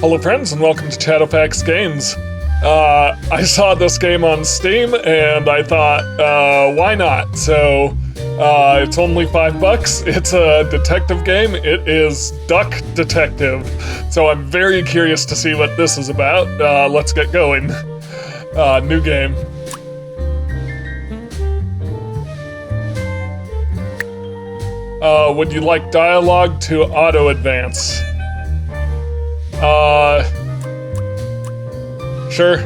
Hello friends and welcome to Chadowfax Games. I saw this game on Steam and I thought, why not? So, it's only $5. It's a detective game. It is Duck Detective. So I'm very curious to see what this is about. Let's get going. New game. Would you like dialogue to auto-advance? Sure.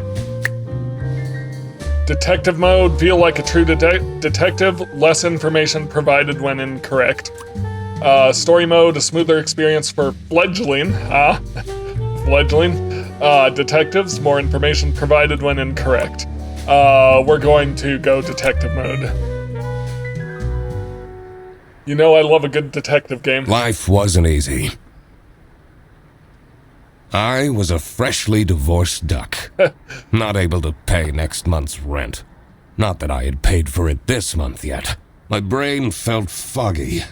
Detective mode, feel like a true detective, less information provided when incorrect. Story mode, a smoother experience for fledgling detectives, more information provided when incorrect. We're going to go detective mode. You know I love a good detective game. Life wasn't easy. I was a freshly divorced duck, not able to pay next month's rent. Not that I had paid for it this month yet. My brain felt foggy,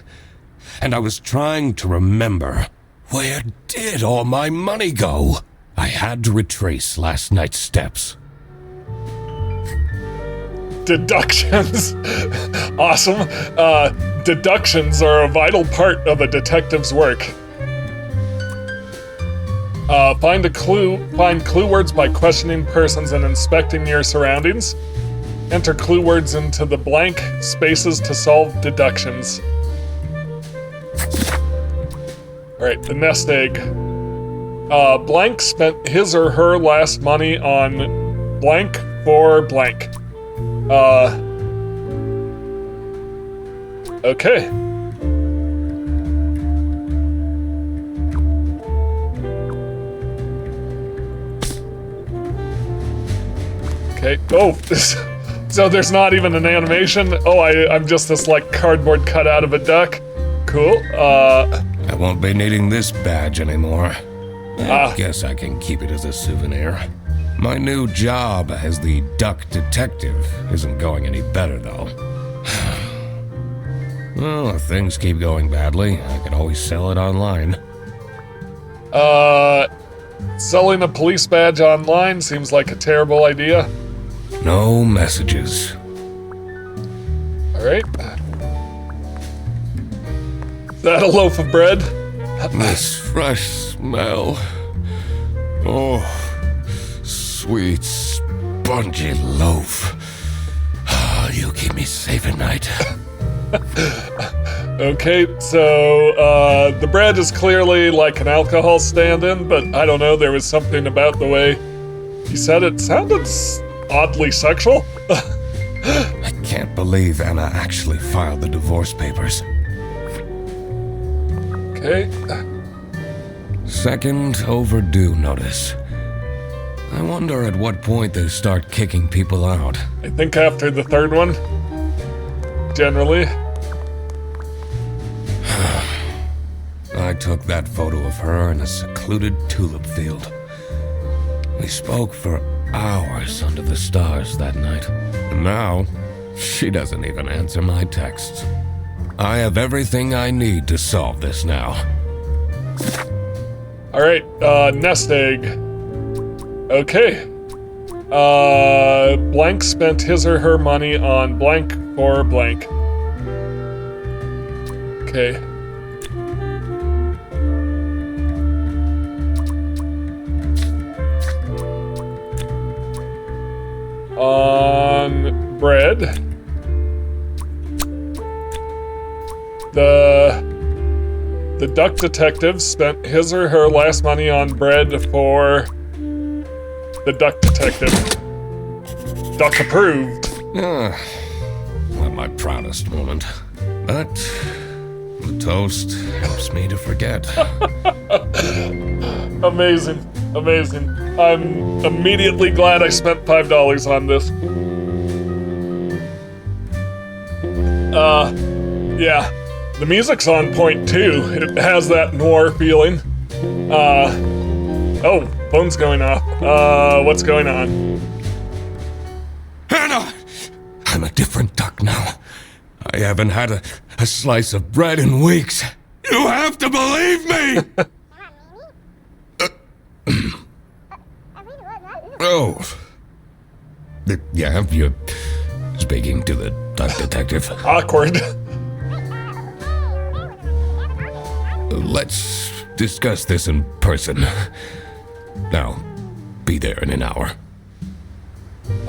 and I was trying to remember, where did all my money go? I had to retrace last night's steps. Deductions. Awesome. Deductions are a vital part of a detective's work. Find clue words by questioning persons and inspecting your surroundings. Enter clue words into the blank spaces to solve deductions. Alright, the nest egg. Blank spent his or her last money on blank for blank. Okay. Okay. Oh, so there's not even an animation? Oh, I'm just this, like, cardboard cutout of a duck? Cool. I won't be needing this badge anymore. I guess I can keep it as a souvenir. My new job as the duck detective isn't going any better, though. Well, if things keep going badly, I can always sell it online. Selling a police badge online seems like a terrible idea. No messages. Alright. Is that a loaf of bread? This fresh smell. Oh, sweet, spongy loaf. You keep me safe at night. Okay, so, the bread is clearly like an alcohol stand-in, but I don't know, there was something about the way he said it. Sounded oddly sexual. I can't believe Anna actually filed the divorce papers. Okay. Second overdue notice. I wonder at what point they start kicking people out. I think after the third one. Generally. I took that photo of her in a secluded tulip field. We spoke for hours under the stars that night. And now, she doesn't even answer my texts. I have everything I need to solve this now. Alright, nest egg. Okay. Blank spent his or her money on blank for blank. Okay. On bread. The duck detective spent his or her last money on bread for the duck detective. Duck approved. Not my proudest moment. But the toast helps me to forget. Amazing. Amazing. I'm immediately glad I spent $5 on this. Yeah. The music's on point too. It has that noir feeling. Oh, phone's going off. What's going on? Hannah! I'm a different duck now. I haven't had a slice of bread in weeks. You have to believe me! Hello. Yeah, you're speaking to the duck detective. Awkward. Let's discuss this in person. I'll be there in an hour.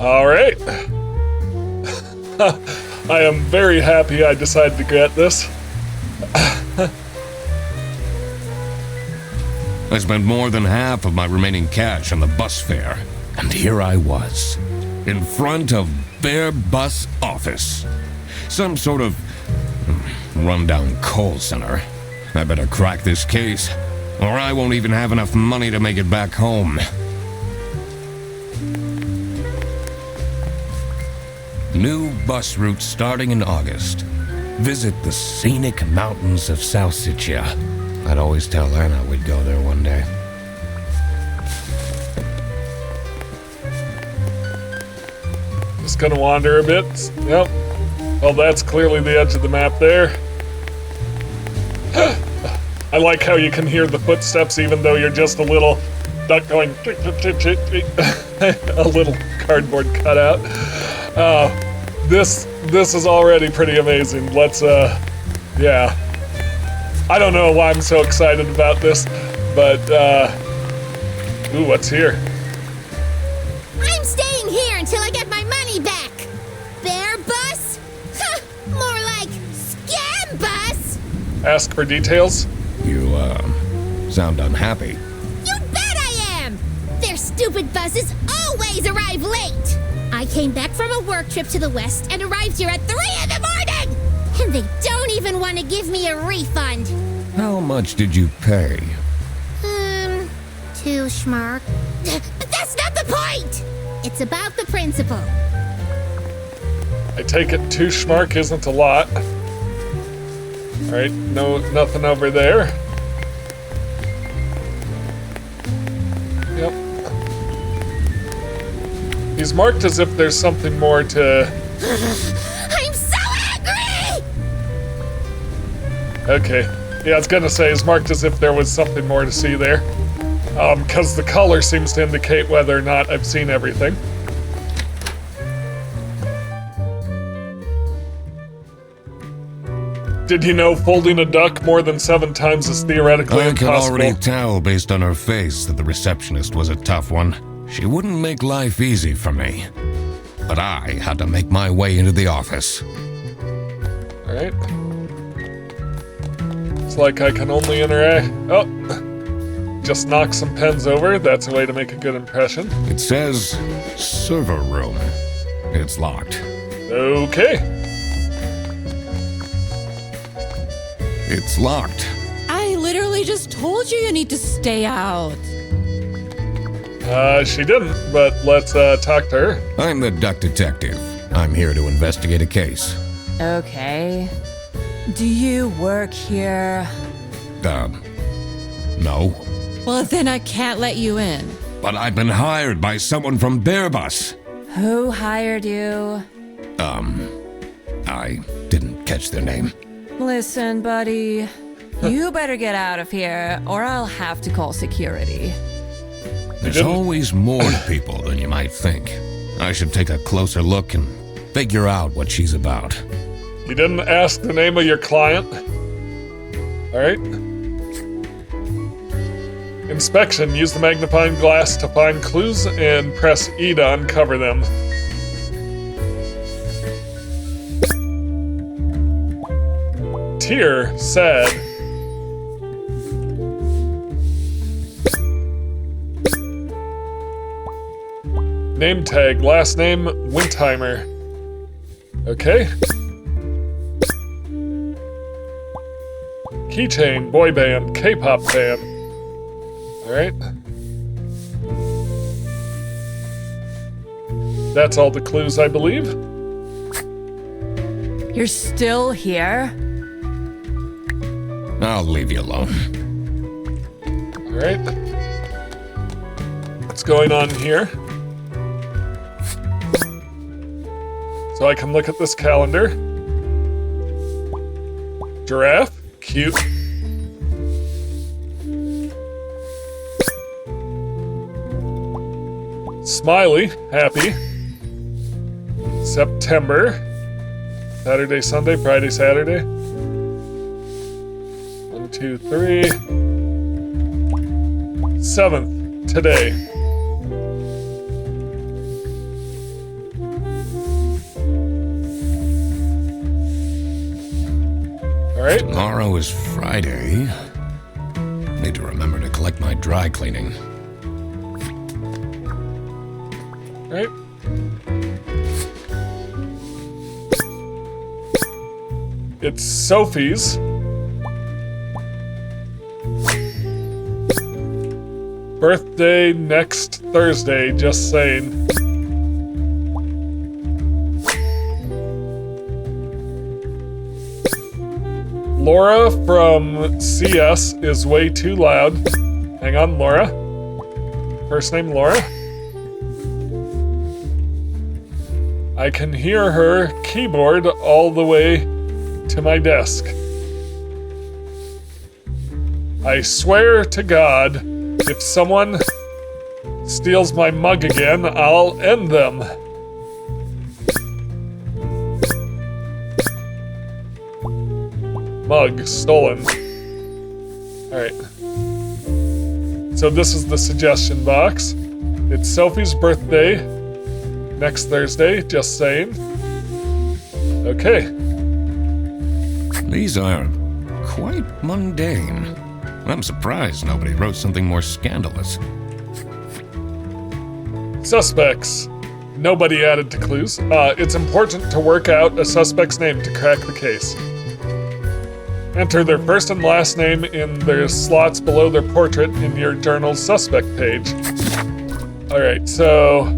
All right. I am very happy I decided to get this. I spent more than half of my remaining cash on the bus fare, and here I was, in front of their bus office. Some sort of rundown call center. I better crack this case, or I won't even have enough money to make it back home. New bus route starting in August. Visit the scenic mountains of South Sicily. I'd always tell Anna we'd go there one day. Just gonna wander a bit. Yep. Well, that's clearly the edge of the map there. I like how you can hear the footsteps even though you're just a little duck going a little cardboard cutout. This is already pretty amazing. Let's yeah. I don't know why I'm so excited about this, but ooh, what's here? I'm staying here until I get my money back. Bear bus? Huh, more like scam bus. Ask for details. You, sound unhappy. You bet I am. Their stupid buses always arrive late. I came back from a work trip to the west and arrived here at 3 in the morning. And they don't even want to give me a refund. How much did you pay? 2 schmark. But that's not the point. It's about the principle. I take it 2 schmark isn't a lot. Alright, no, nothing over there. Yep. He's marked as if there's something more to... I'm so angry! Okay. Yeah, I was gonna say, it's marked as if there was something more to see there. Because the color seems to indicate whether or not I've seen everything. Did you know folding a duck more than 7 times is theoretically I could impossible? already tell based on her face that the receptionist was a tough one. She wouldn't make life easy for me. But I had to make my way into the office. Alright. It's like I can only interact. Oh! Just knock some pens over. That's a way to make a good impression. It says server room. It's locked. Okay. It's locked. I literally just told you need to stay out. She didn't, but let's talk to her. I'm the duck detective. I'm here to investigate a case. Okay. Do you work here? No. Well, then I can't let you in. But I've been hired by someone from Bearbus. Who hired you? I didn't catch their name. Listen, buddy. You better get out of here, or I'll have to call security. There's always more to people than you might think. I should take a closer look and figure out what she's about. You didn't ask the name of your client? Alright. Inspection. Use the magnifying glass to find clues and press E to uncover them. Tier said... Name tag, last name, Windheimer. Okay. Keychain, boy band, K-pop fan. Alright. That's all the clues, I believe. You're still here? I'll leave you alone. Alright. What's going on here? So I can look at this calendar. Giraffe, cute. Smiley, happy. September. Saturday, Sunday, Friday, Saturday. 1, 2, 3. 7th, today. All right. Tomorrow is Friday. Need to remember to collect my dry cleaning. All right. It's Sophie's birthday next Thursday, just saying. Laura from CS is way too loud. Hang on, Laura. First name Laura. I can hear her keyboard all the way to my desk. I swear to God, if someone steals my mug again, I'll end them. Mug stolen. Alright. So this is the suggestion box. It's Sophie's birthday next Thursday, just saying. Okay. These are quite mundane. I'm surprised nobody wrote something more scandalous. Suspects. Nobody added to clues. It's important to work out a suspect's name to crack the case. Enter their first and last name in their slots below their portrait in your journal's suspect page. Alright, so...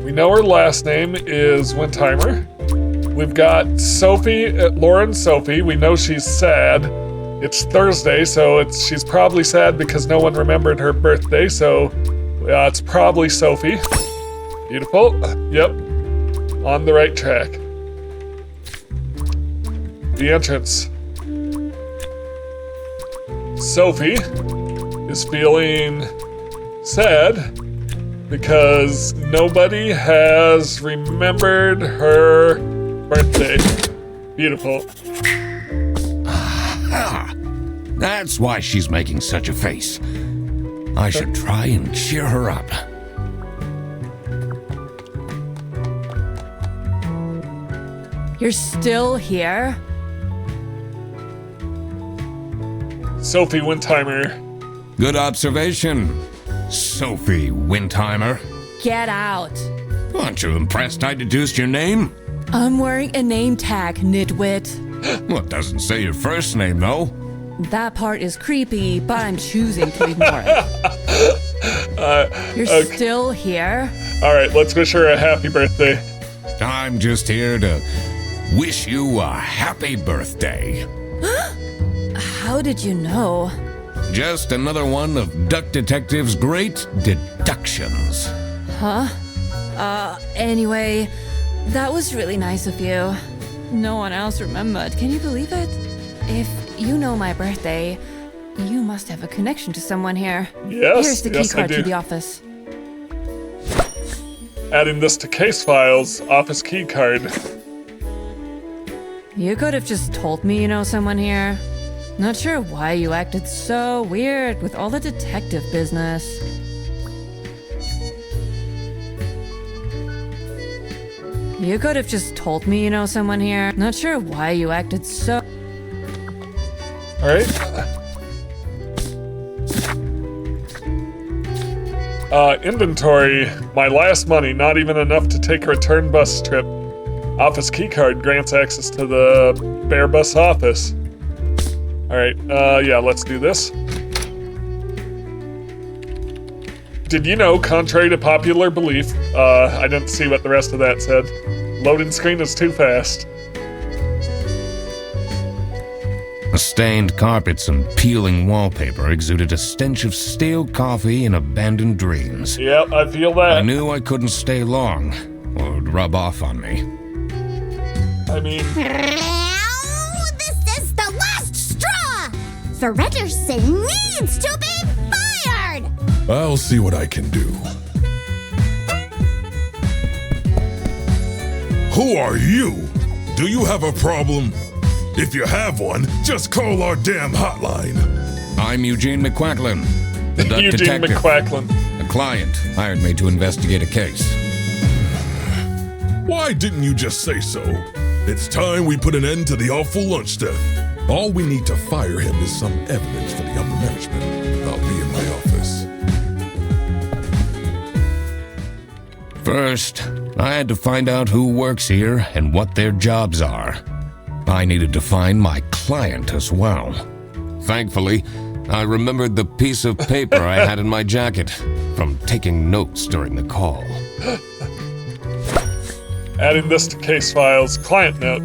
we know her last name is Wintheimer. We've got Sophie, Lauren Sophie. We know she's sad. It's Thursday, so she's probably sad because no one remembered her birthday, so it's probably Sophie. Beautiful. Yep. On the right track. The entrance. Sophie is feeling sad because nobody has remembered her birthday. Beautiful. Ah, that's why she's making such a face. I should try and cheer her up. You're still here? Sophie Wintheimer. Good observation, Sophie Wintheimer. Get out. Aren't you impressed I deduced your name? I'm wearing a name tag, nitwit. Well, it doesn't say your first name, though. That part is creepy, but I'm choosing to ignore it. You're still here? Alright, let's wish her a happy birthday. I'm just here to wish you a happy birthday. How did you know? Just another one of Duck Detective's great deductions. Huh? Anyway, that was really nice of you. No one else remembered. Can you believe it? If you know my birthday, you must have a connection to someone here. Yes, Here's the yes, key card I do. to the office. Adding this to case files, office key card. You could have just told me you know someone here. Not sure why you acted so weird with all the detective business. You could have just told me you know someone here. Not sure why you acted so... Alright. Inventory. My last money, not even enough to take a return bus trip. Office keycard grants access to the Bear Bus office. Alright, yeah, let's do this. Did you know, contrary to popular belief, I didn't see what the rest of that said. Loading screen is too fast. The stained carpets and peeling wallpaper exuded a stench of stale coffee and abandoned dreams. Yep, I feel that. I knew I couldn't stay long, or it would rub off on me. I mean... Now, this is the last straw! Fredderson needs to be fired! I'll see what I can do. Who are you? Do you have a problem? If you have one, just call our damn hotline. I'm Eugene McQuacklin, the duck Eugene detective. McQuacklin. A client hired me to investigate a case. Why didn't you just say so? It's time we put an end to the awful lunch death. All we need to fire him is some evidence for the upper management. I'll be in my office. First, I had to find out who works here and what their jobs are. I needed to find my client as well. Thankfully, I remembered the piece of paper I had in my jacket from taking notes during the call. Adding this to case files. Client note.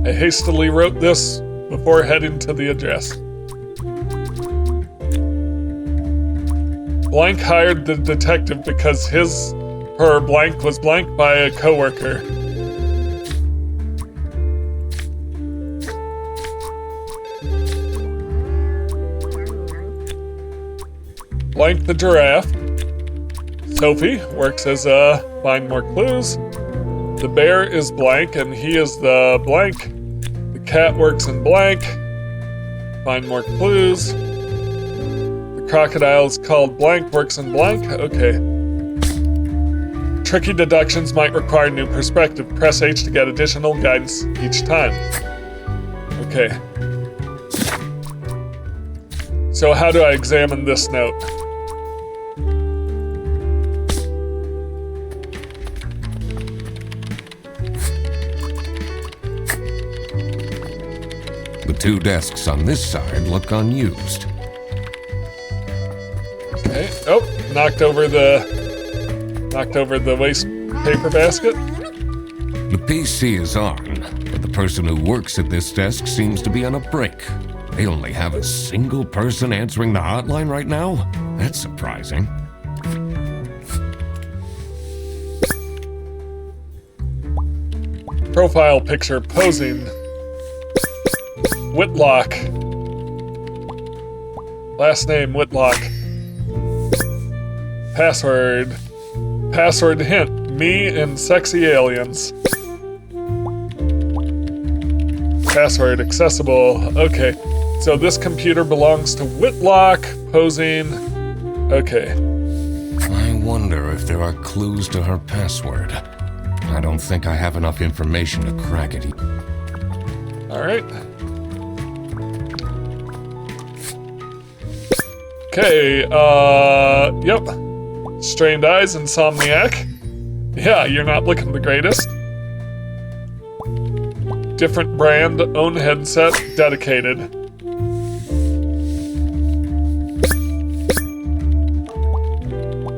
I hastily wrote this before heading to the address. Blank hired the detective because her blank was blanked by a coworker. Blank the giraffe. Sophie works as find more clues. The bear is blank and he is the blank. The cat works in blank. Find more clues. The crocodile is called blank, works in blank. Okay. Tricky deductions might require new perspective. Press H to get additional guidance each time. Okay. So how do I examine this note? The two desks on this side look unused. Okay. Oh, knocked over the waste paper basket. The PC is on, but the person who works at this desk seems to be on a break. They only have a single person answering the hotline right now? That's surprising. Profile picture posing. Whitlock. Last name Whitlock. Password. Password hint. Me and sexy aliens. Password accessible. Okay. So this computer belongs to Whitlock. Posing. Okay. I wonder if there are clues to her password. I don't think I have enough information to crack it. Alright. Okay, yep. Strained eyes, insomniac. Yeah, you're not looking the greatest. Different brand, own headset, dedicated.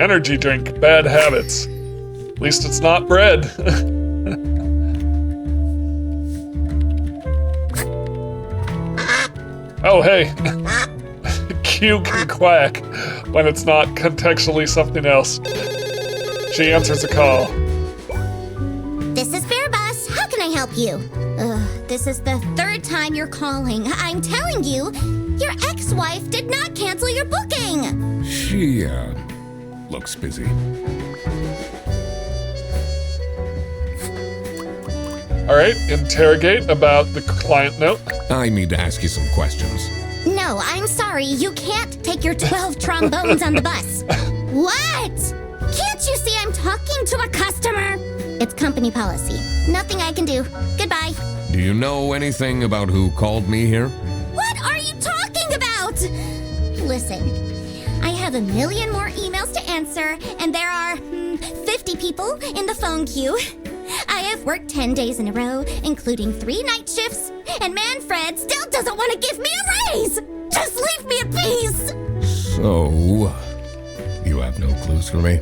Energy drink, bad habits. At least it's not bread. Oh, hey. Q can quack when it's not contextually something else. She answers a call. This is Bear Bus. How can I help you? This is the third time you're calling. I'm telling you, your ex-wife did not cancel your booking. She, looks busy. Alright, interrogate about the client note. I need to ask you some questions. No, I'm sorry. You can't take your 12 trombones on the bus. What? Can't you see I'm talking to a customer? It's company policy. Nothing I can do. Goodbye. Do you know anything about who called me here? What are you talking about? Listen, I have a million more emails to answer, and there are 50 people in the phone queue. I have worked 10 days in a row, including 3 night shifts, and Manfred still doesn't want to give me a raise! Just leave me in peace! So, you have no clues for me?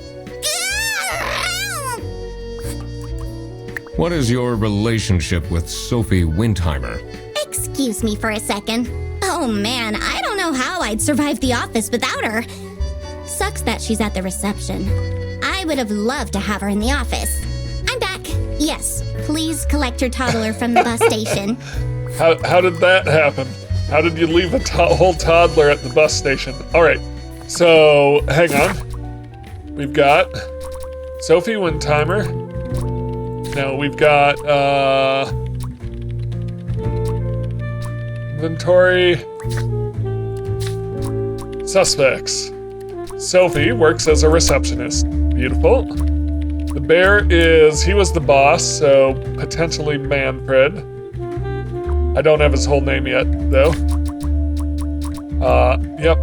What is your relationship with Sophie Windheimer? Excuse me for a second. Oh man, I don't know how I'd survive the office without her. Sucks that she's at the reception. I would have loved to have her in the office. I'm back. Yes, please collect your toddler from the bus station. How did that happen? How did you leave a whole toddler at the bus station? All right, so hang on. We've got Sophie Windtimer. Now we've got inventory suspects. Sophie works as a receptionist. Beautiful. The bear he was the boss, so potentially Manfred. I don't have his whole name yet, though. Yep.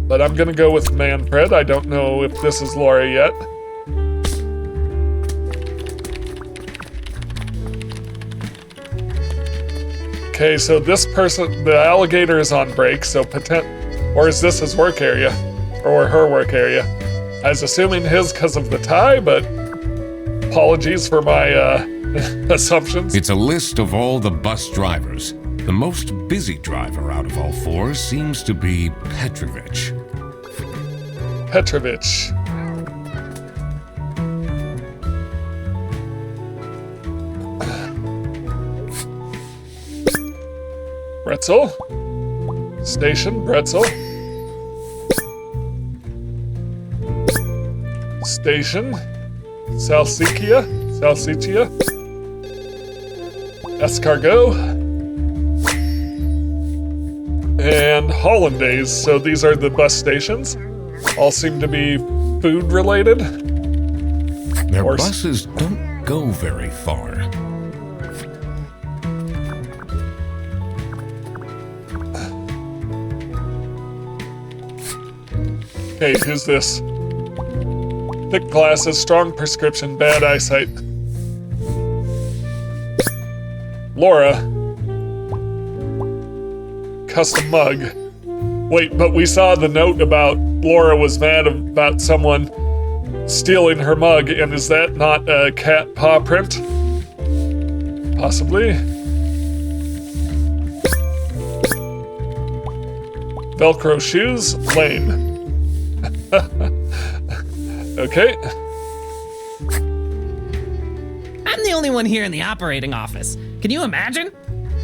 But I'm gonna go with Manfred. I don't know if this is Laura yet. Okay, so this person, the alligator is on break, so or is this his work area? Or her work area? I was assuming his because of the tie, but apologies for my assumptions. It's a list of all the bus drivers. The most busy driver out of all four seems to be Petrovich. Petrovich. Bretzel. Station, Bretzel. Station. Salsichia. Escargot. And Hollandaise. So these are the bus stations. All seem to be food related. Their buses don't go very far. Okay, who's this? Thick glasses, strong prescription, bad eyesight. Laura. Custom mug. Wait, but we saw the note about Laura was mad about someone stealing her mug, and is that not a cat paw print? Possibly. Velcro shoes, lame. Okay. I'm the only one here in the operating office. Can you imagine?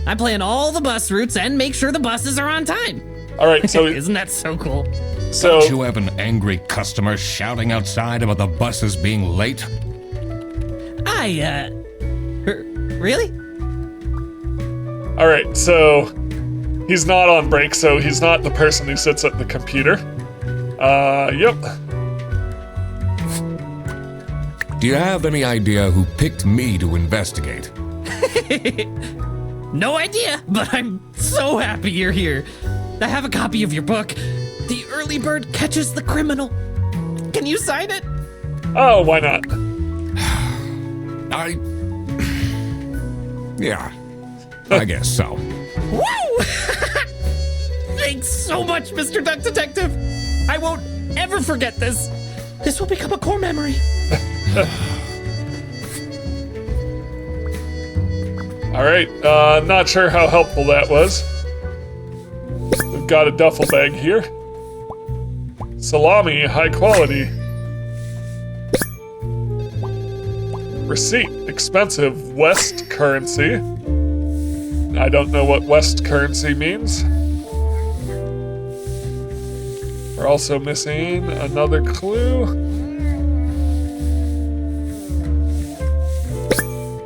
I plan all the bus routes and make sure the buses are on time. All right, so Isn't that so cool? so Don't you have an angry customer shouting outside about the buses being late? Really? all right, so he's not on break, so he's not the person who sits at the computer. Yep. Do you have any idea who picked me to investigate? No idea, but I'm so happy you're here. I have a copy of your book, The Early Bird Catches the Criminal. Can you sign it? Oh, why not? Yeah, I guess so. Woo! Thanks so much, Mr. Duck Detective. I won't ever forget this. This will become a core memory. All right, not sure how helpful that was. We've got a duffel bag here. Salami, high quality. Receipt, expensive, West currency. I don't know what West currency means. We're also missing another clue.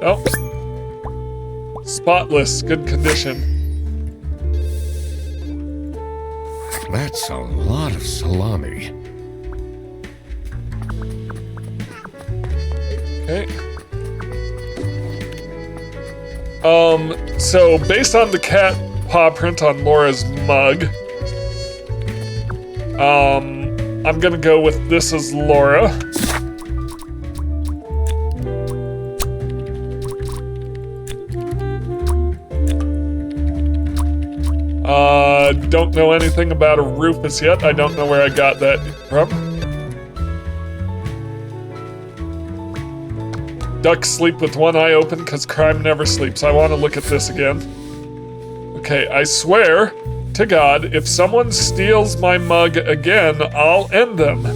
Oh. Spotless, good condition. That's a lot of salami. Okay. So based on the cat paw print on Laura's mug, I'm gonna go with this is Laura. Don't know anything about a Rufus yet. I don't know where I got that from. Ducks sleep with one eye open because crime never sleeps. I want to look at this again. Okay, I swear to God, if someone steals my mug again, I'll end them.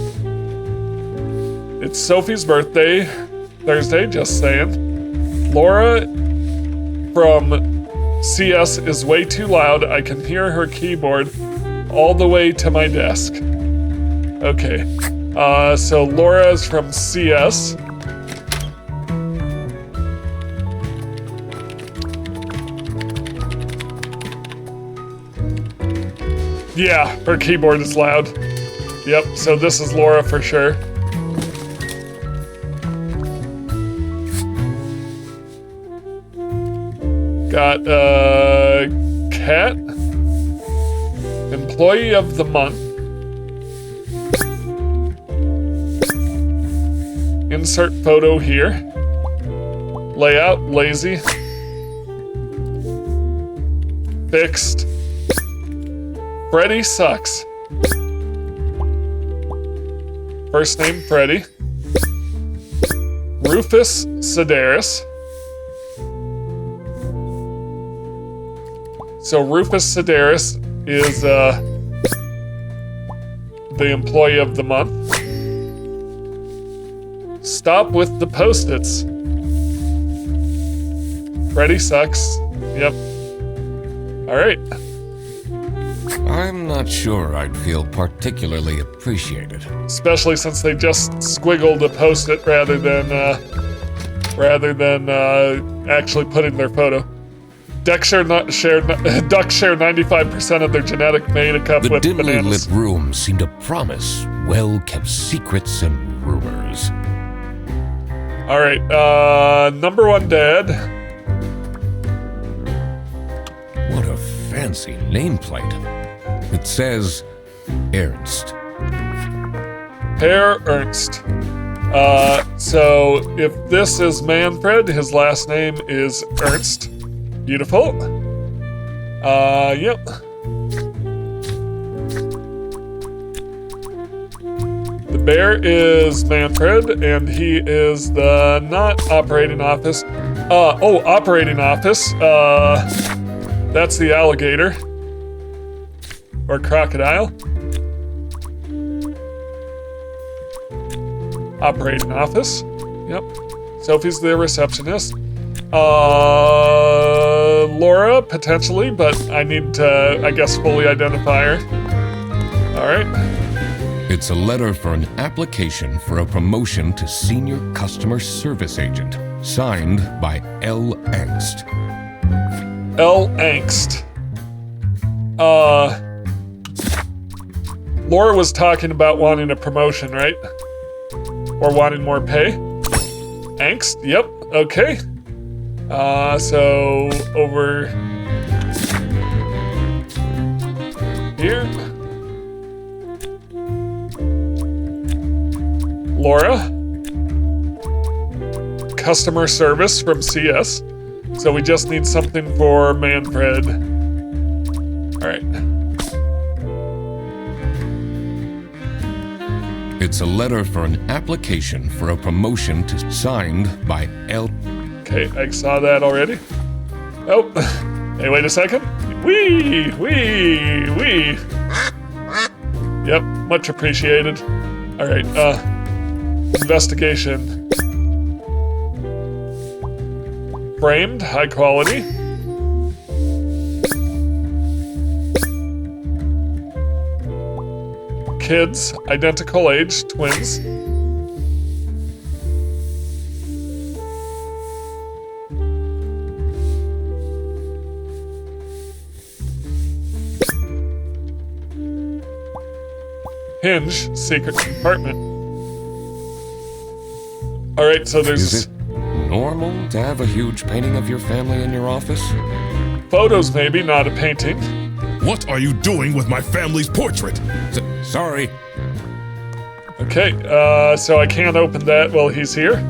It's Sophie's birthday. Thursday, just saying. Laura from CS is way too loud. I can hear her keyboard all the way to my desk. Okay. So Laura is from CS. Yeah, her keyboard is loud. Yep, so this is Laura for sure. Got, Cat. Employee of the month. Insert photo here. Layout, lazy. Fixed. Freddy sucks. First name, Freddy. Rufus Sedaris. So Rufus Sedaris is the employee of the month. Stop with the post-its. Freddy sucks. Yep. Alright. I'm not sure I'd feel particularly appreciated. Especially since they just squiggled a post-it rather than actually putting their photo. Ducks share 95% of their genetic makeup with The dimly bananas. lit room seemed to promise well-kept secrets and rumors. All right, number one dad. What a fancy nameplate. It says Ernst. Herr Ernst. So if this is Manfred, his last name is Ernst. Beautiful. Yep. The bear is Manfred, and he is the not operating office. Operating office. That's the alligator. Or crocodile. Operating office. Yep. Sophie's the receptionist. Laura, potentially, but I need to, I guess, fully identify her. Alright. It's a letter for an application for a promotion to Senior Customer Service Agent, signed by L. Angst. L. Angst. Laura was talking about wanting a promotion, right? Or wanting more pay? Angst? Yep, okay. So over here. Laura. Customer service from CS. So we just need something for Manfred. Alright. It's a letter for an application for a promotion to signed by L. Okay, I saw that already. Oh, hey, wait a second. Wee. Yep, much appreciated. All right, investigation. Framed, high quality. Kids, identical age, twins. Hinge, secret compartment. All right, so there's... Is it normal to have a huge painting of your family in your office? Photos, maybe, not a painting. What are you doing with my family's portrait? Sorry. Okay, so I can't open that while he's here.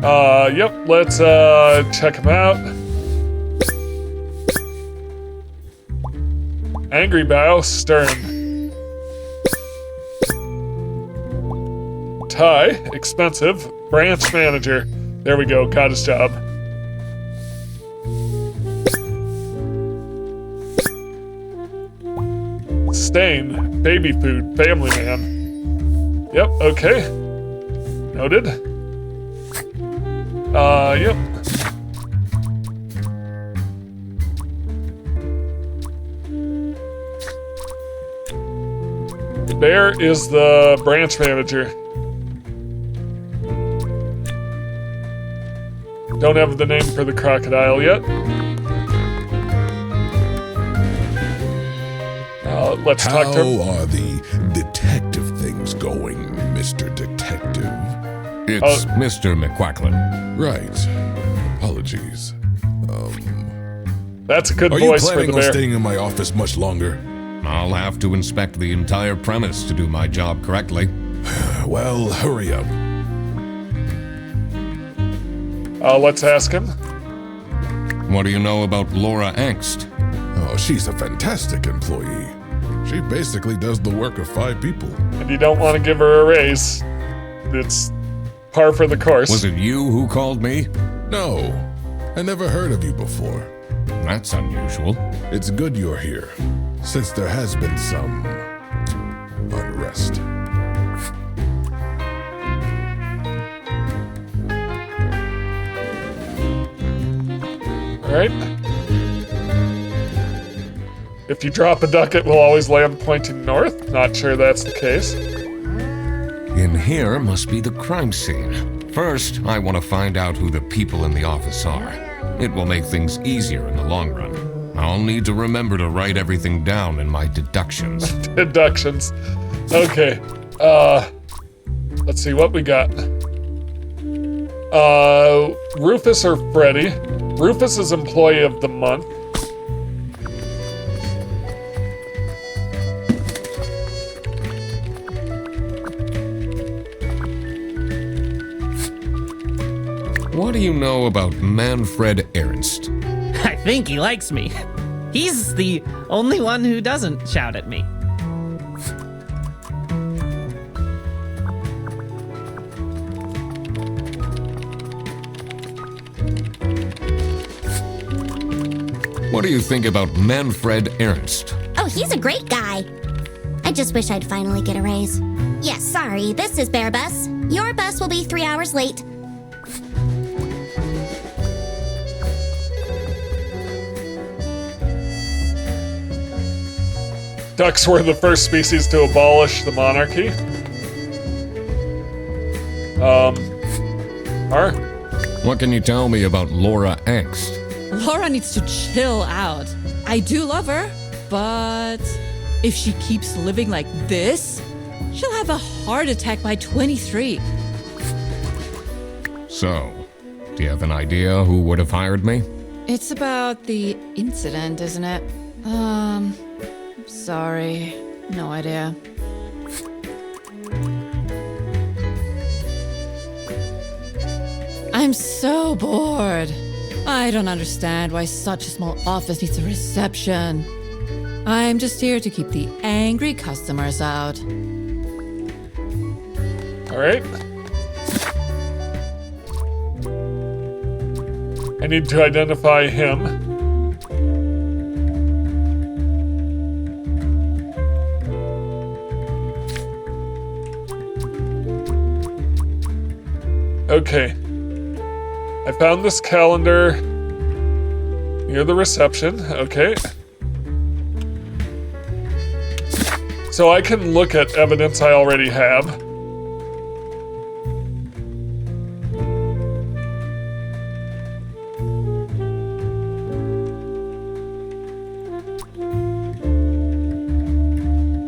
Yep, let's, check him out. Angry bow, stern. Tie, expensive, branch manager. There we go, got his job. Stain, baby food, family man. Yep, okay. Noted. Yep. Bear is the branch manager. Don't have the name for the crocodile yet. Let's talk to him. How are the detective things going, Mr. Detective? It's Mr. McQuacklin. Right. Apologies. That's a good Are you voice for the planning on bear. staying in my office much longer? I'll have to inspect the entire premise to do my job correctly. Well, hurry up. Let's ask him. What do you know about Laura Angst? Oh, she's a fantastic employee. She basically does the work of 5 people. And you don't want to give her a raise. It's par for the course. Was it you who called me? No, I never heard of you before. That's unusual. It's good you're here, since there has been some unrest. All right. If you drop a duck, it will always land pointing north. Not sure that's the case. In here must be the crime scene. First, I want to find out who the people in the office are. It will make things easier in the long run. I'll need to remember to write everything down in my deductions. Deductions. Okay. Let's see what we got. Rufus or Freddy? Rufus is employee of the month. What do you know about Manfred Ernst? I think he likes me. He's the only one who doesn't shout at me. What do you think about Manfred Ernst? Oh, he's a great guy. I just wish I'd finally get a raise. Yes, sorry, this is Bear Bus. Your bus will be 3 hours late. Ducks were the first species to abolish the monarchy. What can you tell me about Laura Angst? Laura needs to chill out. I do love her, but if she keeps living like this, she'll have a heart attack by 23. So, do you have an idea who would have hired me? It's about the incident, isn't it? Sorry. No idea. I'm so bored. I don't understand why such a small office needs a reception. I'm just here to keep the angry customers out. All right. I need to identify him. Okay. I found this calendar near the reception. Okay. So I can look at evidence I already have.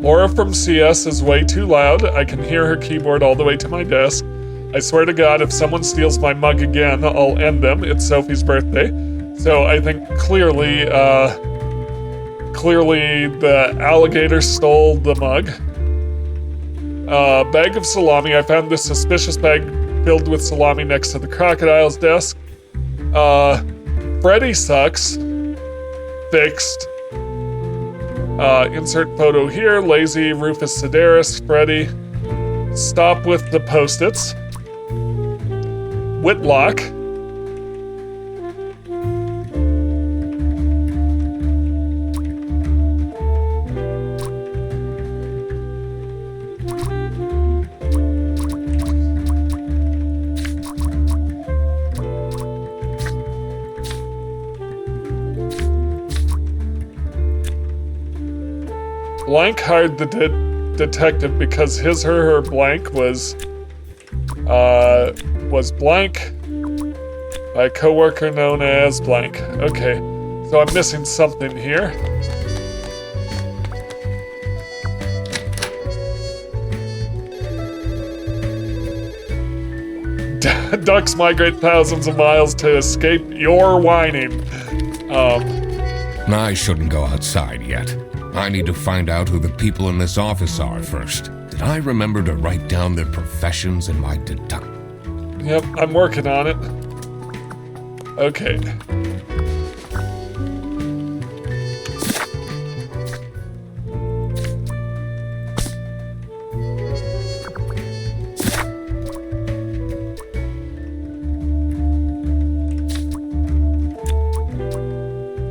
Laura from CS is way too loud. I can hear her keyboard all the way to my desk. I swear to God, if someone steals my mug again, I'll end them. It's Sophie's birthday. So I think clearly the alligator stole the mug. Bag of salami. I found this suspicious bag filled with salami next to the crocodile's desk. Freddy sucks. Fixed. Insert photo here. Lazy, Rufus Sedaris, Freddy. Stop with the post-its. Whitlock. Blank hired the detective because her blank was blank by a coworker known as blank. Okay, so I'm missing something here. Ducks migrate thousands of miles to escape your whining. I shouldn't go outside yet. I need to find out who the people in this office are first. Did I remember to write down their professions in my deduct? Yep, I'm working on it. Okay.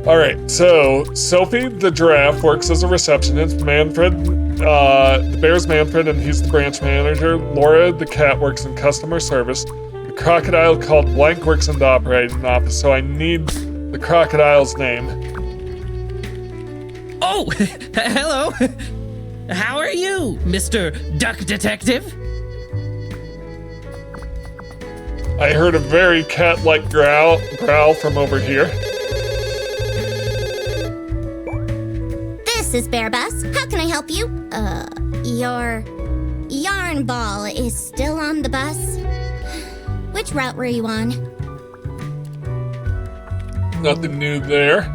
Alright, so Sophie the giraffe works as a receptionist, Manfred, the bear's Manfred, and he's the branch manager. Laura the cat works in customer service. The crocodile called Blank works in the operating office, so I need the crocodile's name. Oh, hello. How are you, Mr. Duck Detective? I heard a very cat-like growl from over here. This is Bear Bus. How can I help you? Your yarn ball is still on the bus. Which route were you on? Nothing new there.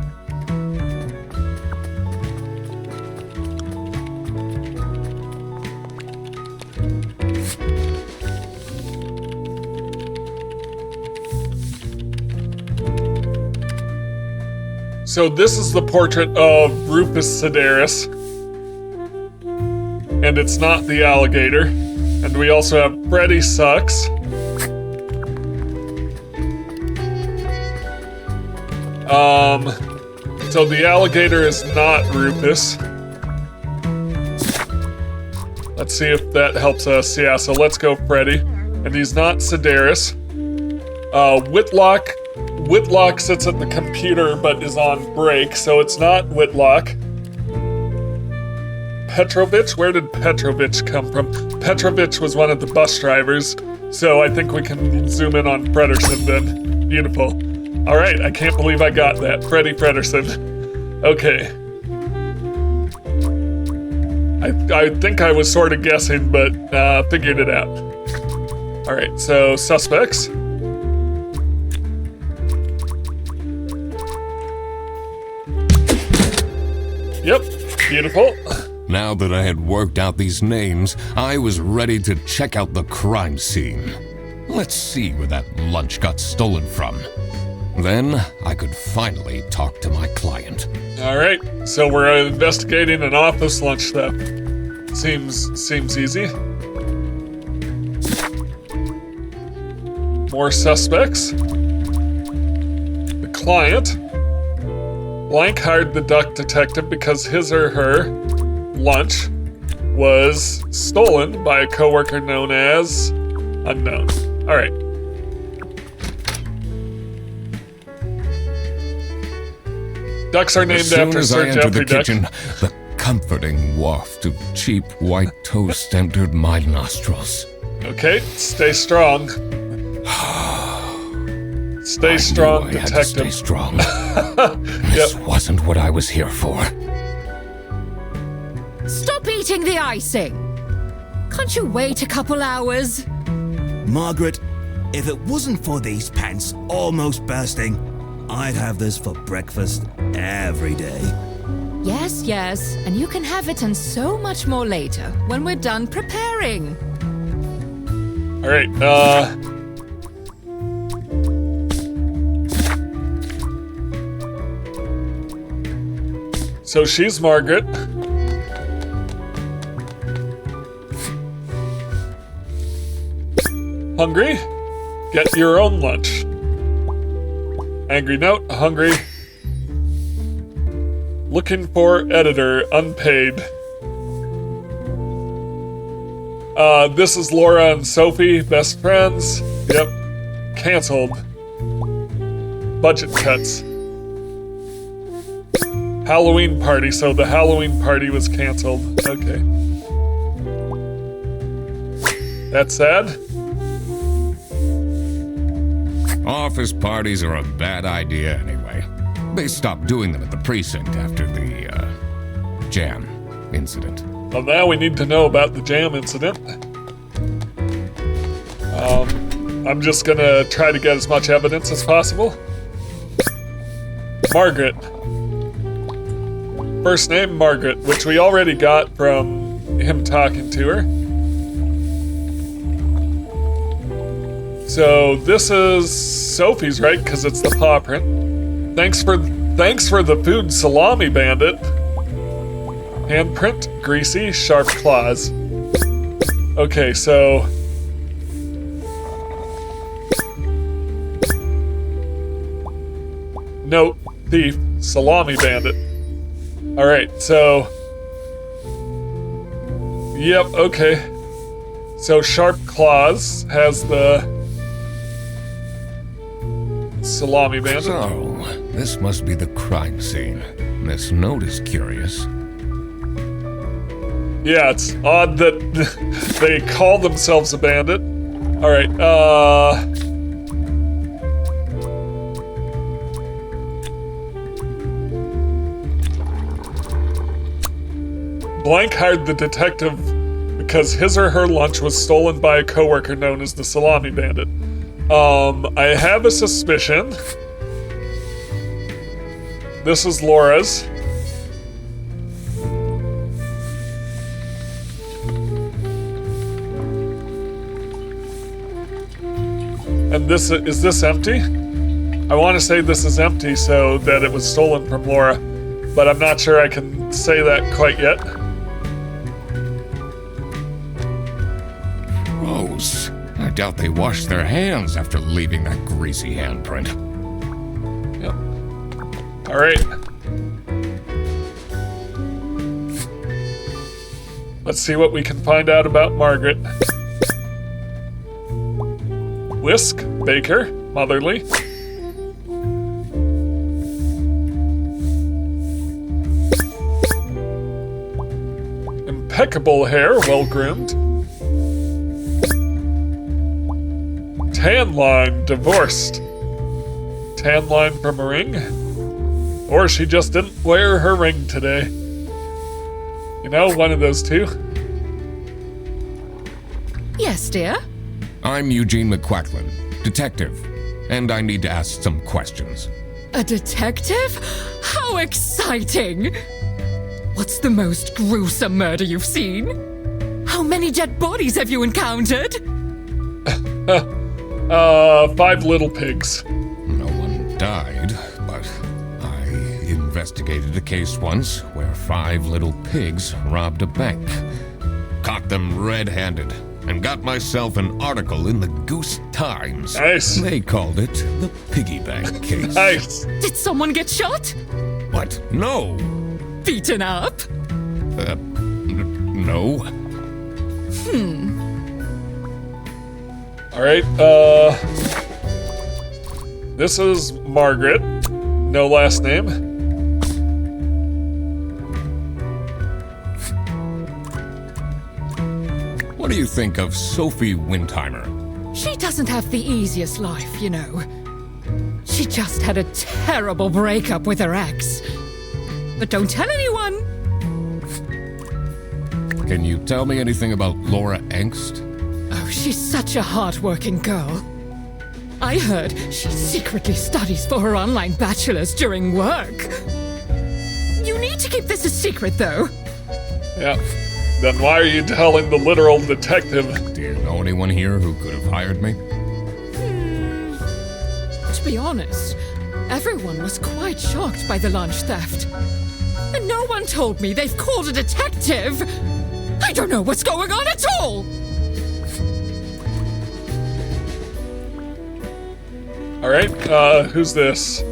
So this is the portrait of Rufus Sedaris. And it's not the alligator. And we also have Freddy Sucks. So the alligator is not Rufus. Let's see if that helps us. Yeah, so let's go Freddy. And he's not Sedaris. Whitlock sits at the computer but is on break, so it's not Whitlock. Petrovich? Where did Petrovich come from? Petrovich was one of the bus drivers, so I think we can zoom in on Frederson then. Beautiful. Alright, I can't believe I got that. Freddie Frederson. Okay. I think I was sort of guessing, but figured it out. Alright, so suspects. Yep, beautiful. Now that I had worked out these names, I was ready to check out the crime scene. Let's see where that lunch got stolen from. Then I could finally talk to my client. Alright, so we're investigating an office lunch theft. Seems easy. More suspects. The client. Blank hired the duck detective because his or her lunch was stolen by a coworker known as unknown. Alright. Ducks are named after Sir Geoffrey Duck. The comforting waft of cheap white toast entered my nostrils. Okay, stay strong. Stay strong, detective. I had to stay strong. This wasn't what I was here for. Stop eating the icing! Can't you wait a couple hours? Margaret, if it wasn't for these pants almost bursting, I'd have this for breakfast every day. Yes, and you can have it and so much more later when we're done preparing. Alright, so she's Margaret. Hungry? Get your own lunch. Angry note, hungry. Looking for editor, unpaid. This is Laura and Sophie, best friends. Yep. Cancelled. Budget cuts. Halloween party, so the Halloween party was canceled. Okay. That's sad. Office parties are a bad idea anyway. They stopped doing them at the precinct after the, jam incident. Well, now we need to know about the jam incident. I'm just gonna try to get as much evidence as possible. Margaret. First name, Margaret, which we already got from him talking to her. So this is Sophie's, right? Because it's the paw print. Thanks for the food, Salami Bandit. Handprint, greasy, sharp claws. Okay, so note, thief, Salami Bandit. Alright, so yep, okay. So sharp claws has the Salami Bandit. So, this must be the crime scene. This note is curious. Yeah, it's odd that they call themselves a bandit. Alright, Blank hired the detective because his or her lunch was stolen by a coworker known as the Salami Bandit. I have a suspicion. This is Laura's. And this is this empty? I want to say this is empty so that it was stolen from Laura, but I'm not sure I can say that quite yet. Gross. I doubt they washed their hands after leaving that greasy handprint. Yep. All right. Let's see what we can find out about Margaret. Whisk, baker, motherly. Impeccable hair, well groomed. Tan line, divorced. Tan line from a ring. Or she just didn't wear her ring today. You know, one of those two. Yes, dear? I'm Eugene McQuacklin, detective, and I need to ask some questions. A detective? How exciting! What's the most gruesome murder you've seen? How many dead bodies have you encountered? 5 little pigs. No one died, but I investigated a case once where 5 little pigs robbed a bank. Caught them red-handed. And got myself an article in the Goose Times. Nice. They called it the piggy bank case. Nice. Did someone get shot? What? No. Beaten up? No. All right, this is Margaret. No last name. What do you think of Sophie Windheimer? She doesn't have the easiest life, you know. She just had a terrible breakup with her ex. But don't tell anyone. Can you tell me anything about Laura Angst? Oh, she's such a hard-working girl. I heard she secretly studies for her online bachelor's during work. You need to keep this a secret, though. Yeah. Then why are you telling the literal detective? Do you know anyone here who could have hired me? To be honest, everyone was quite shocked by the lunch theft. And no one told me they've called a detective. I don't know what's going on at all. All right, who's this?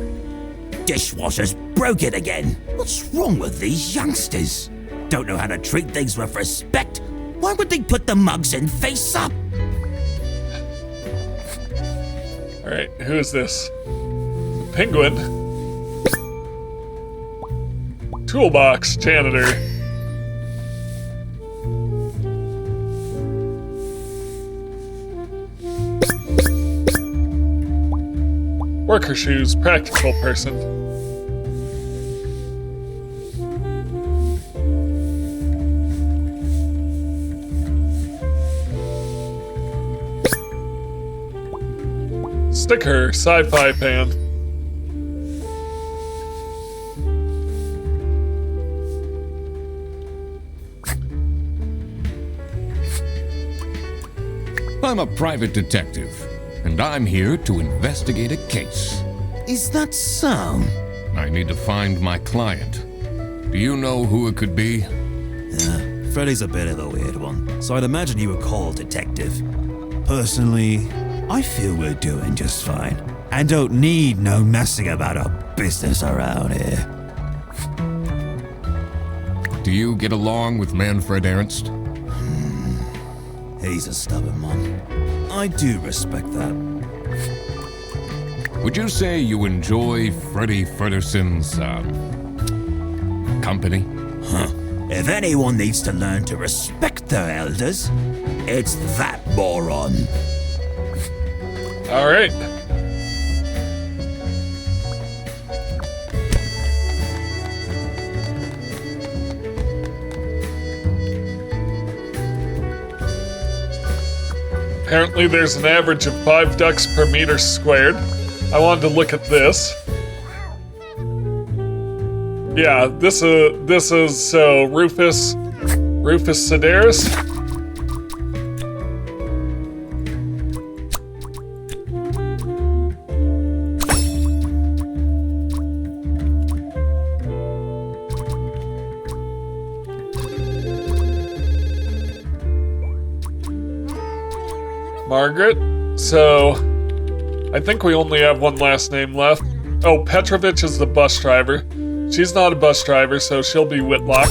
Dishwasher's broke it again. What's wrong with these youngsters? Don't know how to treat things with respect. Why would they put the mugs in face up? All right, who is this? Penguin. Toolbox, janitor. Worker shoes, practical person. Sticker, sci-fi fan. I'm a private detective, and I'm here to investigate a case. Is that so? I need to find my client. Do you know who it could be? Freddy's a bit of a weird one, so I'd imagine you would call detective. Personally, I feel we're doing just fine, and don't need no messing about our business around here. Do you get along with Manfred Ernst? He's a stubborn one. I do respect that. Would you say you enjoy Freddy Fredderson's, company? If anyone needs to learn to respect their elders, it's that moron. All right. Apparently there's an average of 5 ducks per meter squared. I wanted to look at this. Yeah, this is Rufus Sedaris. Margaret. So, I think we only have one last name left. Oh, Petrovich is the bus driver. She's not a bus driver, so she'll be Whitlock.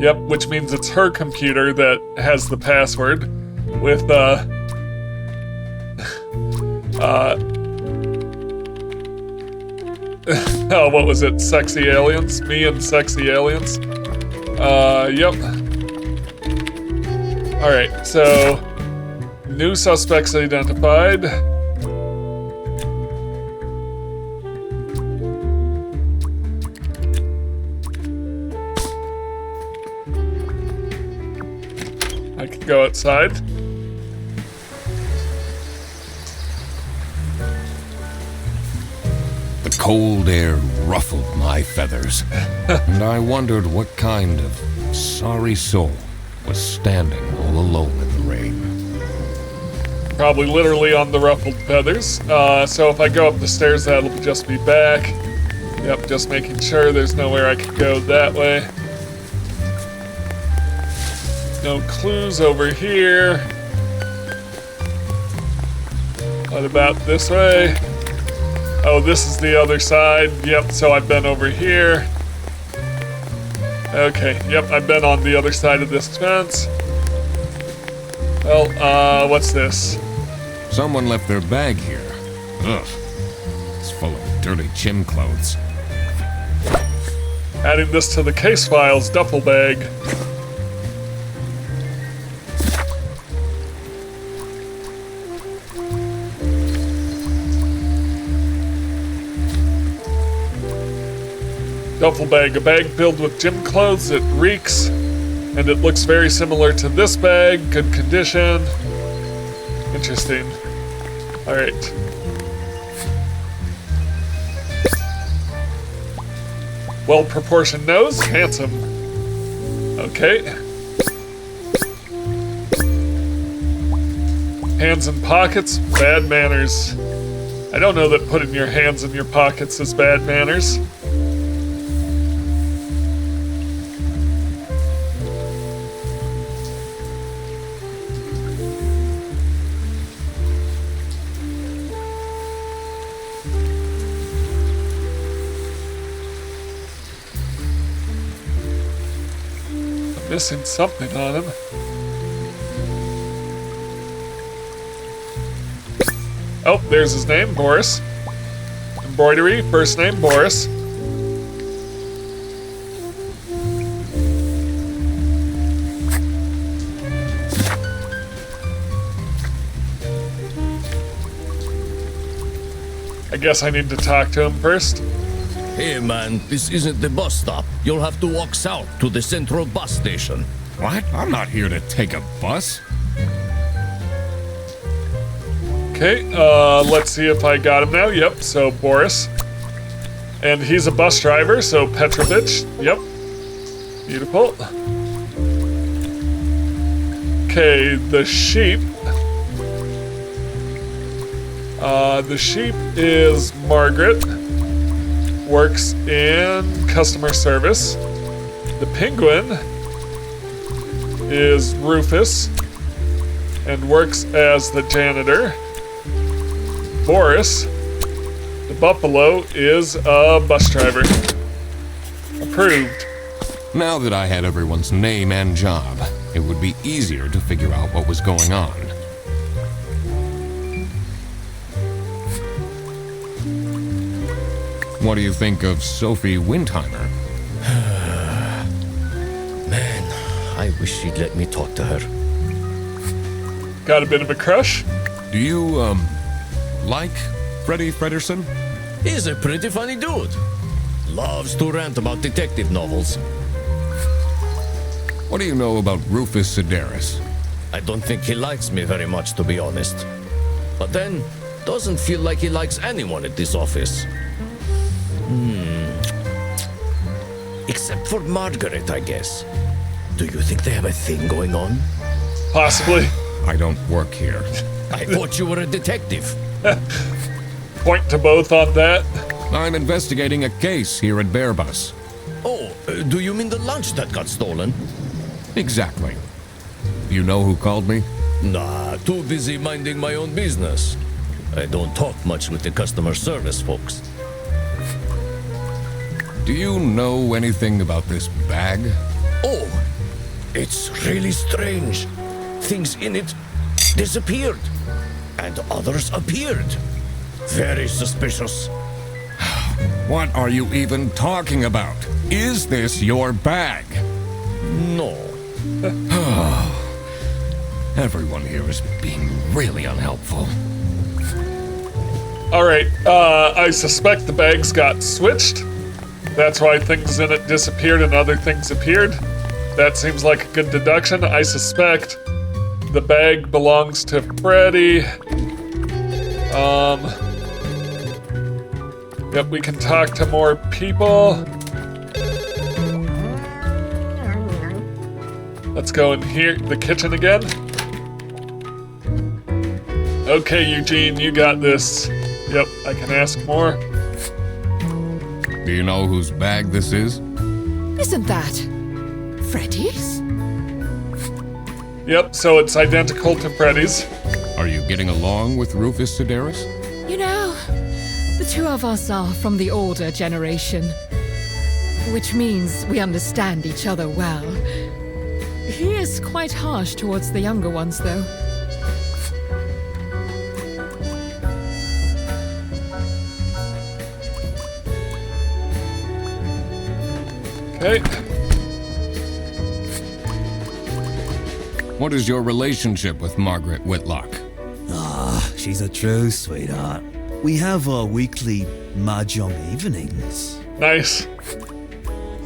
Yep, which means it's her computer that has the password with, oh, what was it? Sexy aliens? Me and sexy aliens? Yep. Alright, so new suspects identified. I can go outside. The cold air ruffled my feathers, and I wondered what kind of sorry soul was standing all alone in the rain. Probably literally on the ruffled feathers. So if I go up the stairs, that'll just be back. Yep, just making sure there's nowhere I can go that way. No clues over here. What about this way? Oh, this is the other side. Yep, so I've been over here. Okay, yep, I've been on the other side of this fence. Well, what's this? Someone left their bag here. Ugh. It's full of dirty gym clothes. Adding this to the case files duffel bag. Duffel bag, a bag filled with gym clothes. It reeks, and it looks very similar to this bag. Good condition. Interesting. All right. Well-proportioned nose, handsome. Okay. Hands in pockets, bad manners. I don't know that putting your hands in your pockets is bad manners. Missing something on him. Oh, there's his name, Boris. Embroidery, first name, Boris. I guess I need to talk to him first. Hey man, this isn't the bus stop. You'll have to walk south to the central bus station. What? I'm not here to take a bus. Okay, let's see if I got him now. Yep, so Boris. And he's a bus driver, so Petrovich. Yep. Beautiful. Okay, the sheep. The sheep is Margaret. Works in customer service. The penguin is Rufus and works as the janitor. Boris, the buffalo, is a bus driver. Approved. Now that I had everyone's name and job, it would be easier to figure out what was going on. What do you think of Sophie Windheimer? Man, I wish she'd let me talk to her. Got a bit of a crush? Do you, like Freddie Fredersen? He's a pretty funny dude. Loves to rant about detective novels. What do you know about Rufus Sedaris? I don't think he likes me very much, to be honest. But then, doesn't feel like he likes anyone at this office. Except for Margaret, I guess. Do you think they have a thing going on? Possibly. I don't work here. I thought you were a detective. Point to both on that. I'm investigating a case here at Bearbus. Oh, do you mean the lunch that got stolen? Exactly. You know who called me? Nah, too busy minding my own business. I don't talk much with the customer service folks. Do you know anything about this bag? Oh, it's really strange. Things in it disappeared, and others appeared. Very suspicious. What are you even talking about? Is this your bag? No. Everyone here is being really unhelpful. Alright, I suspect the bags got switched. That's why things in it disappeared and other things appeared. That seems like a good deduction. I suspect the bag belongs to Freddy. Yep, we can talk to more people. Let's go in here, the kitchen again. Okay, Eugene, you got this. Yep, I can ask more. Do you know whose bag this is? Isn't that Freddy's? Yep, so it's identical to Freddy's. Are you getting along with Rufus Sedaris? You know, the two of us are from the older generation, which means we understand each other well. He is quite harsh towards the younger ones, though. Okay. What is your relationship with Margaret Whitlock? She's a true sweetheart. We have our weekly mahjong evenings. Nice.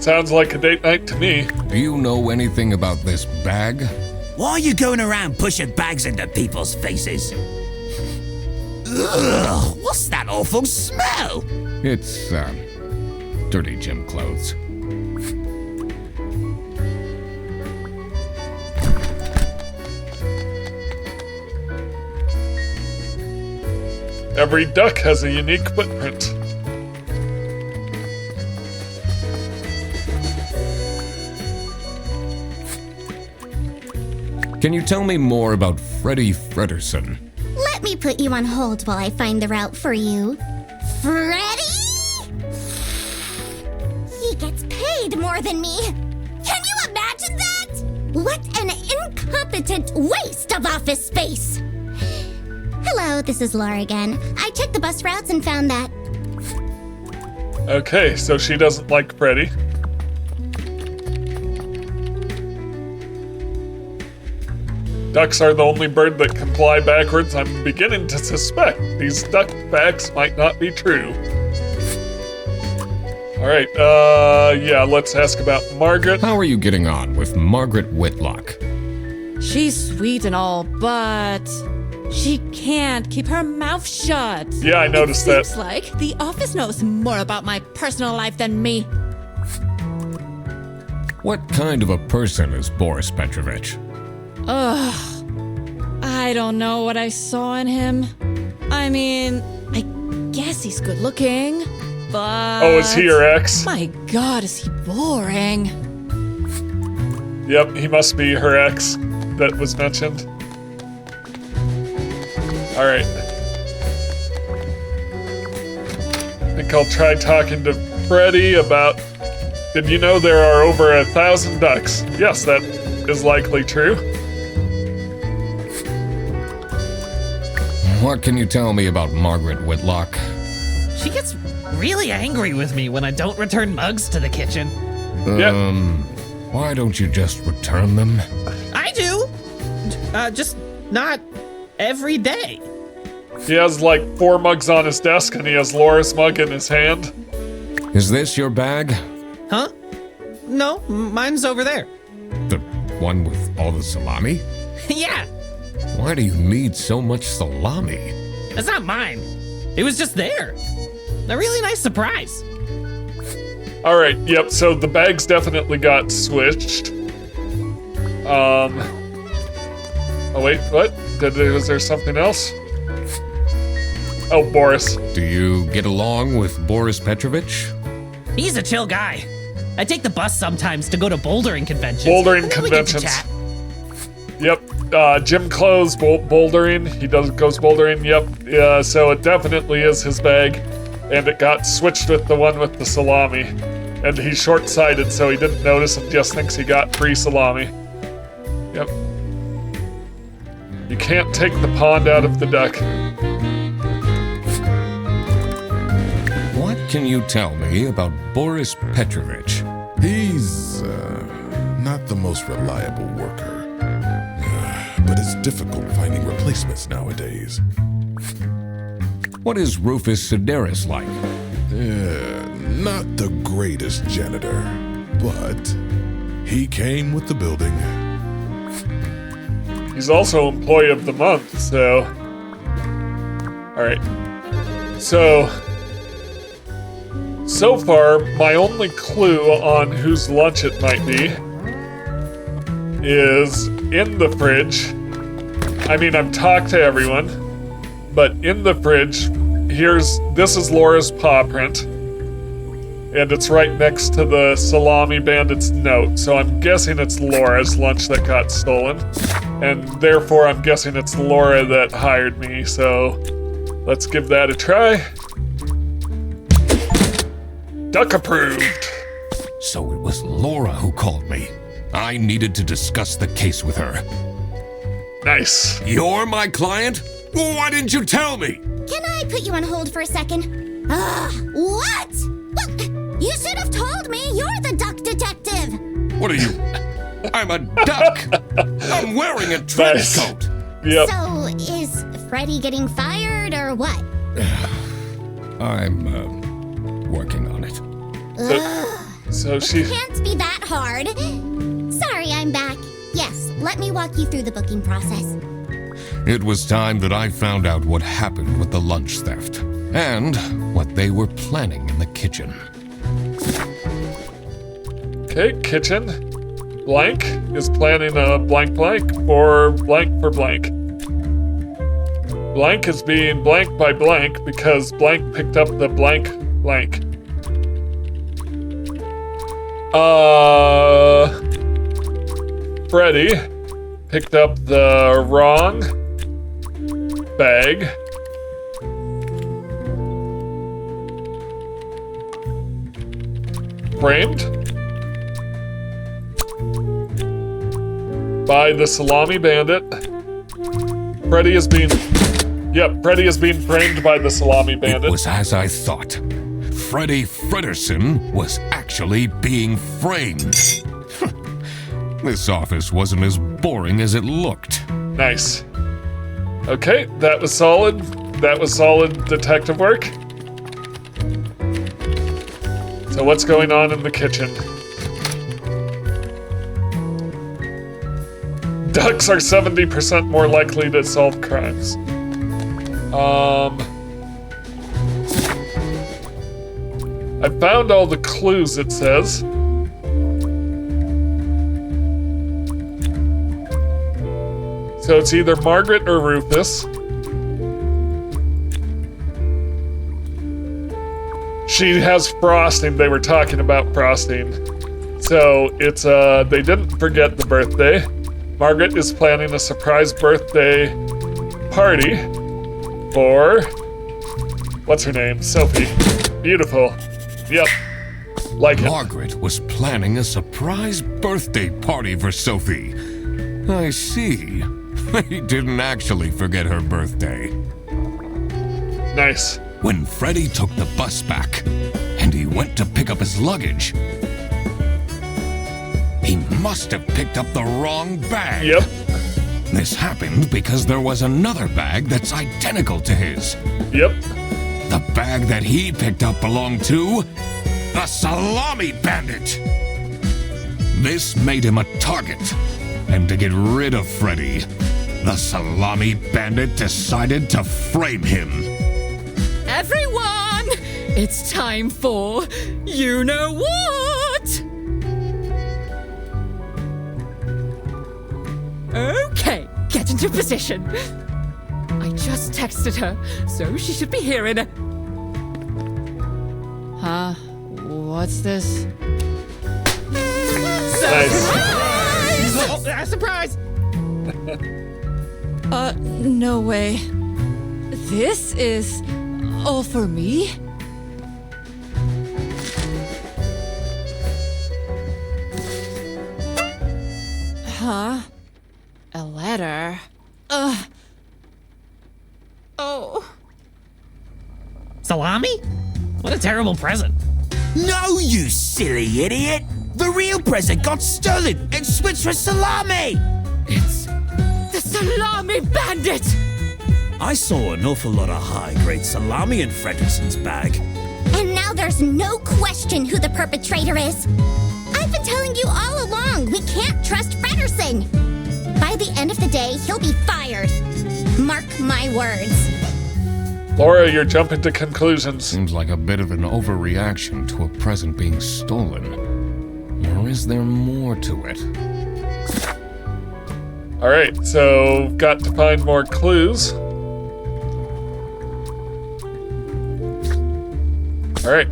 Sounds like a date night to me. Do you know anything about this bag? Why are you going around pushing bags into people's faces? Ugh, what's that awful smell? It's, dirty gym clothes. Every duck has a unique footprint. Can you tell me more about Freddie Fredersen? Let me put you on hold while I find the route for you. Freddy? He gets paid more than me. Can you imagine that? What an incompetent waste of office space. Hello, this is Laura again. I checked the bus routes and found that. Okay, so she doesn't like Freddy. Ducks are the only bird that can fly backwards. I'm beginning to suspect these duck facts might not be true. Alright, yeah, let's ask about Margaret. How are you getting on with Margaret Whitlock? She's sweet and all, but she can't keep her mouth shut. Yeah, I noticed that. Seems like the office knows more about my personal life than me. What kind of a person is Boris Petrovich? Ugh. I don't know what I saw in him. I mean, I guess he's good looking, but... Oh, is he your ex? My God, is he boring. Yep, he must be her ex that was mentioned. Alright. I think I'll try talking to Freddy about... Did you know there are over 1,000 ducks? Yes, that is likely true. What can you tell me about Margaret Whitlock? She gets really angry with me when I don't return mugs to the kitchen. Why don't you just return them? I do! Just not every day. He has like 4 mugs on his desk and he has Laura's mug in his hand. Is this your bag? Huh? No, mine's over there. The one with all the salami? Yeah, Why do you need so much salami? it's not mine. It was just there. A really nice surprise. Alright, yep, so the bags definitely got switched. Oh wait, what? Was there something else? Oh, Boris. Do you get along with Boris Petrovich? He's a chill guy. I take the bus sometimes to go to bouldering conventions. Bouldering and then we get to conventions. chat. Yep, gym clothes, bouldering. He goes bouldering, yep. So it definitely is his bag. And it got switched with the one with the salami. And he's short-sighted, so he didn't notice and just thinks he got free salami. Yep. You can't take the pond out of the duck. What can you tell me about Boris Petrovich? He's not the most reliable worker. But it's difficult finding replacements nowadays. What is Rufus Sedaris like? Not the greatest janitor, but he came with the building. He's also Employee of the Month, so... Alright. So far, my only clue on whose lunch it might be is in the fridge. I mean, I've talked to everyone, but in the fridge, this is Laura's paw print, and it's right next to the Salami Bandit's note, so I'm guessing it's Laura's lunch that got stolen, and therefore I'm guessing it's Laura that hired me, so let's give that a try. Duck approved. So it was Laura who called me. I needed to discuss the case with her. Nice. You're my client? Why didn't you tell me? Can I put you on hold for a second? What? Well, you should have told me you're the duck detective. What are you? I'm a duck. I'm wearing a trench Nice. coat. Yep. So, is Freddy getting fired or what? I'm working on it. So she... Can't be that hard. Sorry, I'm back. Yes, let me walk you through the booking process. It was time that I found out what happened with the lunch theft and what they were planning in the kitchen. Okay, kitchen. Blank is planning a blank blank for blank for blank. Blank is being blank by blank because blank picked up the blank blank. Freddy picked up the wrong bag. Framed by the Salami Bandit. Freddy is being framed by the Salami Bandit. It was as I thought. Freddy Fredersen was actually being framed. This office wasn't as boring as it looked. Nice. Okay, that was solid. That was solid detective work. So what's going on in the kitchen? Ducks are 70% more likely to solve crimes. I found all the clues, it says. So it's either Margaret or Rufus. She has frosting. They were talking about frosting. So it's, they didn't forget the birthday. Margaret is planning a surprise birthday party for, what's her name? Sophie. Beautiful. Yep. Like it. Margaret was planning a surprise birthday party for Sophie. I see. They didn't actually forget her birthday. Nice. When Freddy took the bus back and he went to pick up his luggage, he must have picked up the wrong bag. Yep. This happened because there was another bag that's identical to his. Yep. The bag that he picked up belonged to the Salami Bandit. This made him a target, and to get rid of Freddy, the Salami Bandit decided to frame him. Everyone, it's time for you know what? Okay, get into position. I just texted her, so she should be here in a... Huh? What's this? Nice. Oh, surprise! No way. This is all for me? Huh? A letter? Oh. Salami? What a terrible present. No, you silly idiot! The real present got stolen and switched for Salami! It's the Salami Bandit! I saw an awful lot of high-grade salami in Fredrickson's bag. And now there's no question who the perpetrator is. I've been telling you all along, we can't trust Frederson. By the end of the day, he'll be fired. Mark my words. Laura, you're jumping to conclusions. Seems like a bit of an overreaction to a present being stolen. Or is there more to it? Alright, so got to find more clues. Alright.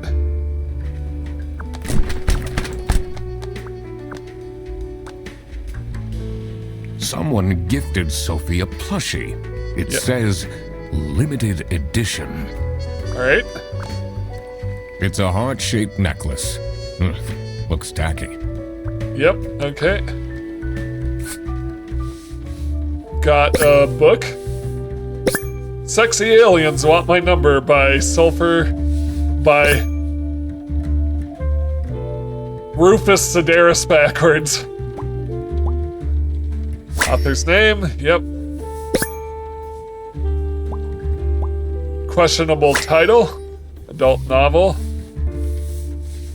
Someone gifted Sophie a plushie. It says limited edition. Alright. It's a heart-shaped necklace. Looks tacky. Yep, okay. Got a book. Sexy Aliens Want My Number by Rufus Sedaris backwards. Author's name, yep. Questionable title, adult novel.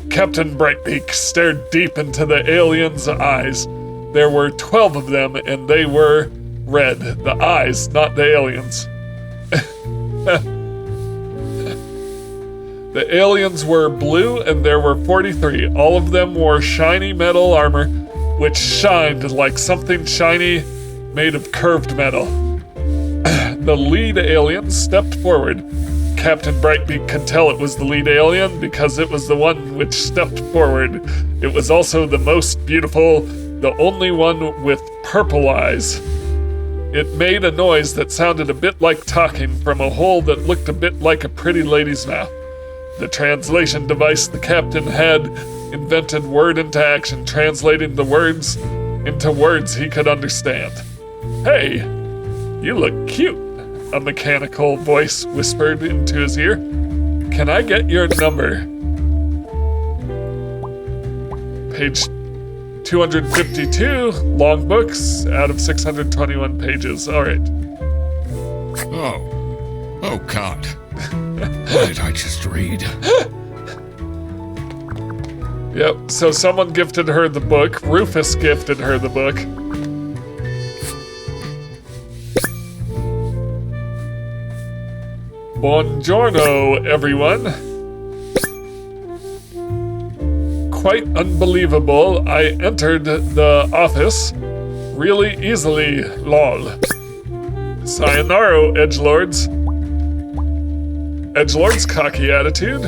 Captain Brightbeak stared deep into the aliens' eyes. There were 12 of them, and they were red. The eyes, not the aliens. The aliens were blue, and there were 43. All of them wore shiny metal armor, which shined like something shiny made of curved metal. The lead alien stepped forward. Captain Brightbeak could tell it was the lead alien because it was the one which stepped forward. It was also the most beautiful, the only one with purple eyes. It made a noise that sounded a bit like talking from a hole that looked a bit like a pretty lady's mouth. The translation device the captain had invented word into action, translating the words into words he could understand. Hey, you look cute, a mechanical voice whispered into his ear. Can I get your number? Page 252 long books out of 621 pages. All right. Oh God. What did I just read? Yep, so someone gifted her the book. Rufus gifted her the book. Buongiorno, everyone. Quite unbelievable. I entered the office really easily, lol. Sayonara, edgelords. Edgelord's cocky attitude.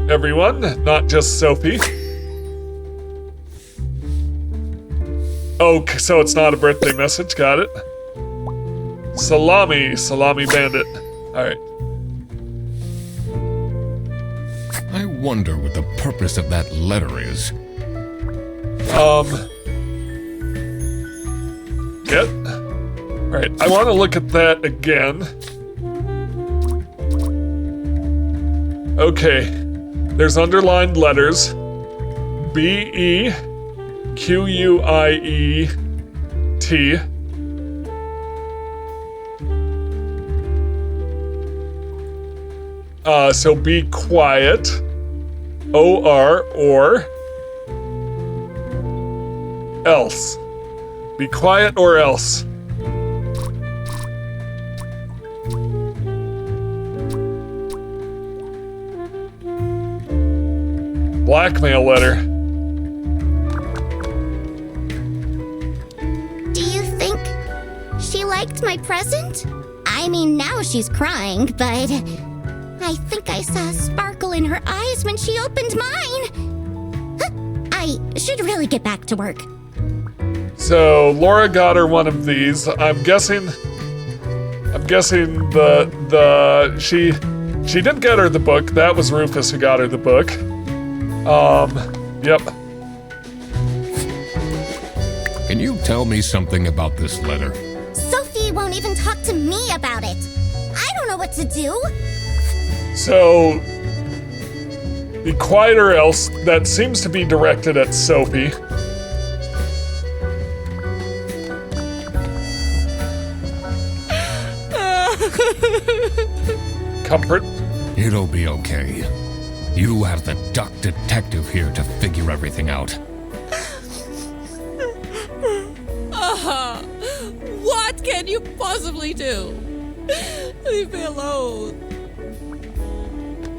Everyone, not just Sophie. Oh, so it's not a birthday message, got it. Salami bandit. Alright. I wonder what the purpose of that letter is. Yep. Alright, I want to look at that again. Okay. There's underlined letters. B-E-Q-U-I-E-T. So be quiet. O-R, or else. Be quiet or else. Blackmail letter. Do you think she liked my present? I mean, now she's crying, but I think I saw a sparkle in her eyes when she opened mine. Huh, I should really get back to work. So Laura got her one of these. I'm guessing she didn't get her the book. That was Rufus who got her the book. Yep. Can you tell me something about this letter? Sophie won't even talk to me about it. I don't know what to do. So, be quiet or else, that seems to be directed at Sophie. Comfort. It'll be okay. You have the duck detective here to figure everything out. What can you possibly do? Leave me alone.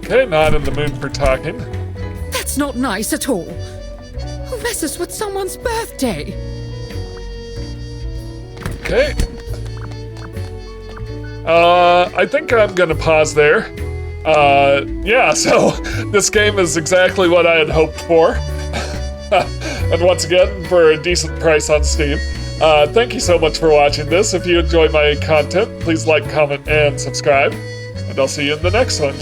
Okay, not in the mood for talking. That's not nice at all. Who messes with someone's birthday? Okay. I think I'm gonna pause there. Yeah, so this game is exactly what I had hoped for. And once again, for a decent price on Steam. Thank you so much for watching this. If you enjoy my content, please like, comment, and subscribe. And I'll see you in the next one.